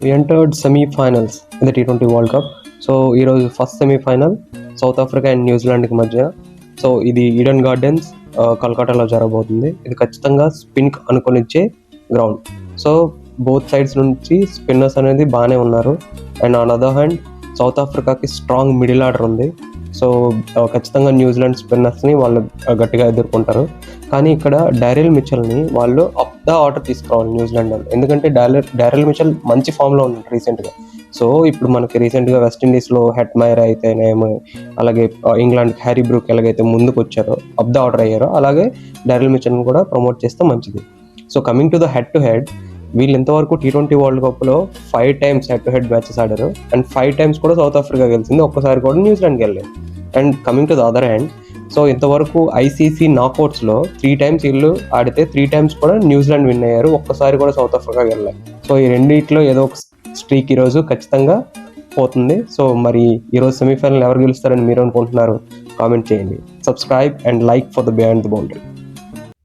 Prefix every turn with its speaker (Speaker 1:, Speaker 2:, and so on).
Speaker 1: We entered semi-finals in the T20 World Cup. So ఈరోజు first semifinal south africa and న్యూజిలాండ్కి మధ్య. So ఇది ఈడెన్ గార్డెన్స్ కల్కటాలో జరగబోతుంది. ఇది ఖచ్చితంగా స్పిన్ అనుకొనిచ్చే గ్రౌండ్. సో బోత్ సైడ్స్ నుంచి స్పిన్నర్స్ అనేది బాగానే ఉన్నారు. And on other hand south ఆఫ్రికాకి స్ట్రాంగ్ మిడిల్ ఆర్డర్ ఉంది. సో ఖచ్చితంగా న్యూజిలాండ్ స్పిన్నర్స్ని వాళ్ళు గట్టిగా ఎదుర్కొంటారు. కానీ ఇక్కడ డారెల్ మిచెల్ని వాళ్ళు అప్ ద ఆర్డర్ తీసుకురావాలి న్యూజిలాండ్ వాళ్ళు. ఎందుకంటే డారెల్ మిచెల్ మంచి ఫామ్లో ఉన్నాడు రీసెంట్గా. సో ఇప్పుడు మనకి రీసెంట్గా వెస్టిండీస్లో హెట్మైర్ అయితేనేమో, అలాగే ఇంగ్లాండ్ హ్యారీ బ్రూక్ ఎలాగైతే ముందుకు వచ్చారో అప్ ద ఆర్డర్ అయ్యారో, అలాగే డారెల్ మిచెల్ని కూడా ప్రమోట్ చేస్తే మంచిది. So coming to the head to head, వీళ్ళు ఇంతవరకు T20 వరల్డ్ కప్లో 5 times head to head matches ఆడారు. అండ్ 5 times కూడా సౌత్ ఆఫ్రికా గెలిచింది, ఒక్కసారి కూడా న్యూజిలాండ్ Zealand. And coming to the other hand, so ఇంతవరకు ఐసీసీ నాకౌట్స్లో 3 times వీళ్ళు ఆడితే 3 times కూడా న్యూజిలాండ్ విన్ అయ్యారు, ఒక్కసారి కూడా సౌత్ ఆఫ్రికా గెలలేదు. సో ఈ రెండింటిలో ఏదో ఒక స్ట్రీక్ ఈరోజు ఖచ్చితంగా పోతుంది. సో మరి ఈరోజు సెమీఫైనల్ ఎవరు గెలుస్తారని మీరు అనుకుంటున్నారు? కామెంట్ చేయండి. Subscribe and like for the behind the boundary.